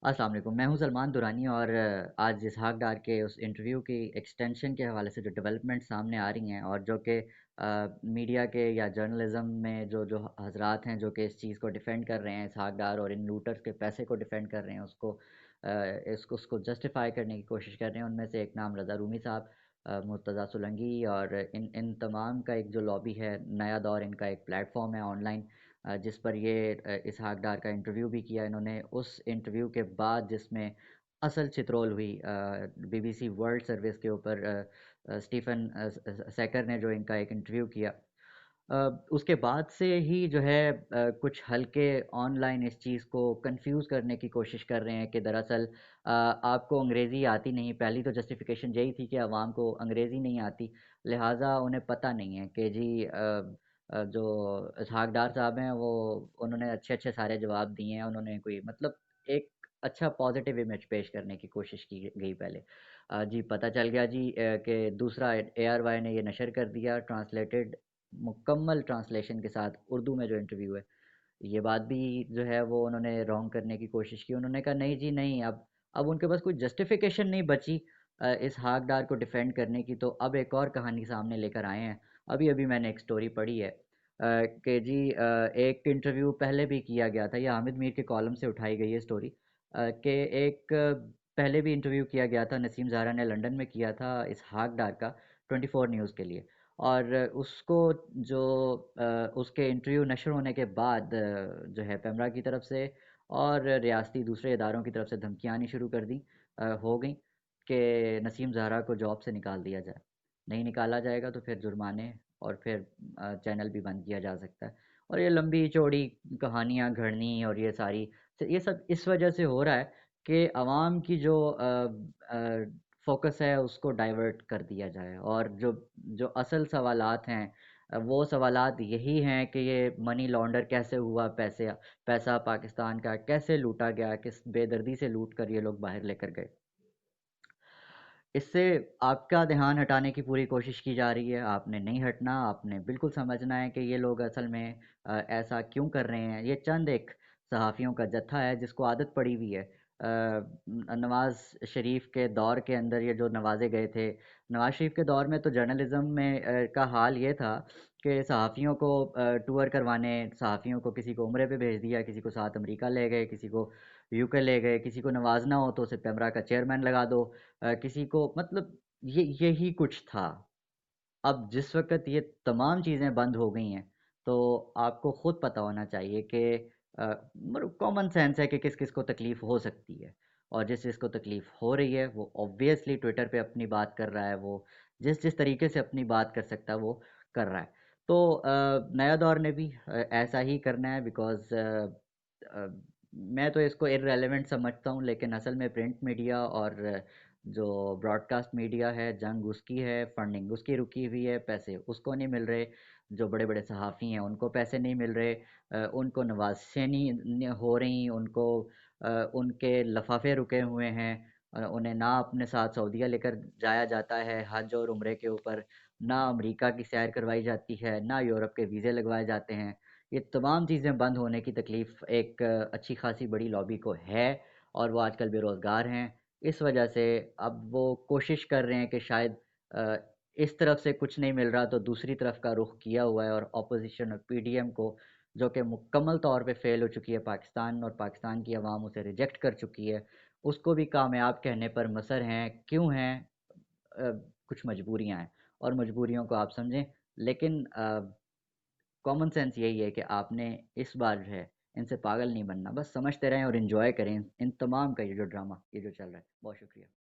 अस्सलाम वालेकुम। मैं हूं सलमान दुरानी और आज इसहाक डार के उस इंटरव्यू की एक्सटेंशन के हवाले से जो डेवलपमेंट सामने आ रही हैं और जो कि मीडिया के या जर्नलिज्म में जो जो हजरात हैं जो कि इस चीज़ को डिफेंड कर रहे हैं, इसहाक डार और इन लूटर्स के पैसे को डिफेंड कर रहे हैं, उसको जस्टिफाई करने की कोशिश कर रहे हैं। उनमें से एक नाम रज़ा रूमी साहब, मुर्तज़ा सुलंगी और इन इन तमाम का एक जो लॉबी है, नया दौर इनका एक प्लेटफॉर्म है ऑनलाइन, जिस पर ये इसहाक डार का इंटरव्यू भी किया इन्होंने। उस इंटरव्यू के बाद जिसमें असल चित्रोल हुई बीबीसी वर्ल्ड सर्विस के ऊपर, स्टीफन सेकर ने जो इनका एक इंटरव्यू किया, उसके बाद से ही जो है कुछ हल्के ऑनलाइन इस चीज़ को कंफ्यूज करने की कोशिश कर रहे हैं कि दरअसल आपको अंग्रेज़ी आती नहीं। पहली तो जस्टिफिकेशन यही थी कि अवाम को अंग्रेज़ी नहीं आती, लिहाजा उन्हें पता नहीं है कि जी जो इसहाक डार साहब हैं वो उन्होंने अच्छे अच्छे सारे जवाब दिए हैं। उन्होंने कोई मतलब एक अच्छा पॉजिटिव इमेज पेश करने की कोशिश की गई पहले। जी पता चल गया जी कि दूसरा ARY ने ये नशर कर दिया ट्रांसलेटेड, मुकम्मल ट्रांसलेशन के साथ उर्दू में जो इंटरव्यू है। ये बात भी जो है वो उन्होंने रॉन्ग करने की कोशिश की। उन्होंने कहा नहीं जी नहीं, अब उनके पास कोई जस्टिफिकेशन नहीं बची इस हाकदार को डिफेंड करने की, तो अब एक और कहानी सामने लेकर आए हैं। अभी अभी मैंने एक स्टोरी पढ़ी है कि जी एक इंटरव्यू पहले भी किया गया था, यह हामिद मीर के कॉलम से उठाई गई है स्टोरी, कि एक पहले भी इंटरव्यू किया गया था, नसीम ज़ाहरा ने लंदन में किया था इस हाकदार का 24 न्यूज़ के लिए। और उसको जो उसके इंटरव्यू नशर होने के बाद जो है पेमरा की तरफ से और रियासती दूसरे इदारों की तरफ से धमकियाँ आनी शुरू कर दी हो गई कि नसीम ज़हरा को जॉब से निकाल दिया जाए। नहीं निकाला जाएगा तो फिर जुर्माने और फिर चैनल भी बंद किया जा सकता है। और ये लंबी चौड़ी कहानियाँ घड़नी और ये सब इस वजह से हो रहा है कि आवाम की जो फोकस है उसको डाइवर्ट कर दिया जाए, और जो जो असल सवालात हैं वो सवालात यही हैं कि ये मनी लॉन्डर कैसे हुआ, पैसा पाकिस्तान का कैसे लूटा गया, किस बेदर्दी से लूट कर ये लोग बाहर लेकर गए। इससे आपका ध्यान हटाने की पूरी कोशिश की जा रही है। आपने नहीं हटना, आपने बिल्कुल समझना है कि ये लोग असल में ऐसा क्यों कर रहे हैं। ये चंद एक सहाफ़ियों का जत्था है जिसको आदत पड़ी हुई है। नवाज़ शरीफ के दौर के अंदर ये जो नवाजे गए थे, नवाज़ शरीफ के दौर में तो जर्नलिज़्म में का हाल ये था कि सहाफ़ियों को टूर करवाने, सहाफ़ियों को किसी को उम्रे पे भेज दिया, किसी को साथ अमेरिका ले गए, किसी को यूके ले गए, किसी को नवाजना हो तो उसे पेमरा का चेयरमैन लगा दो, किसी को मतलब ये यही कुछ था। अब जिस वक़्त ये तमाम चीज़ें बंद हो गई हैं, तो आपको खुद पता होना चाहिए कि मतलब कॉमन सेंस है कि किस-किस को तकलीफ़ हो सकती है। और जिस-जिस को तकलीफ़ हो रही है, वो ऑब्वियसली ट्विटर पे अपनी बात कर रहा है, वो जिस-जिस तरीके से अपनी बात कर सकता है, वो कर रहा है। तो नया दौर ने भी ऐसा ही करना है, बिकॉज़ अ, मैं तो इसको इर्रेलेवेंट समझता हूँ, लेकिन असल में प्रिंट मीडिया और जो ब्रॉडकास्ट मीडिया है, जंग उसकी है, फंडिंग उसकी रुकी हुई है, पैसे उसको नहीं मिल रहे। जो बड़े-बड़े सहाफ़ी हैं उनको पैसे नहीं मिल रहे, उनको नवाज़शें नहीं हो रही, उनको उनके लफाफे रुके हुए हैं, उन्हें ना अपने साथ सऊदीया लेकर जाया जाता है हज और उम्रे के ऊपर, ना अमेरिका की सैर करवाई जाती है, ना यूरोप के वीज़े लगवाए जाते हैं। ये तमाम चीज़ें बंद होने की तकलीफ़ एक अच्छी खासी बड़ी लॉबी को है, और वो आजकल बेरोज़गार हैं। इस वजह से अब वो कोशिश कर रहे हैं कि शायद अ, इस तरफ से कुछ नहीं मिल रहा तो दूसरी तरफ का रुख किया हुआ है, और अपोजिशन और PDM को, जो कि मुकम्मल तौर पे फ़ेल हो चुकी है पाकिस्तान, और पाकिस्तान की आवाम उसे रिजेक्ट कर चुकी है, उसको भी कामयाब कहने पर मसर हैं। क्यों हैं? अ, कुछ मजबूरियाँ हैं, और मजबूरियों को आप समझें, लेकिन कॉमन सेंस यही है कि आपने इस बार जो है इनसे पागल नहीं बनना, बस समझते रहें और इन्जॉय करें इन तमाम का ये जो ड्रामा ये जो चल रहा है। बहुत शुक्रिया।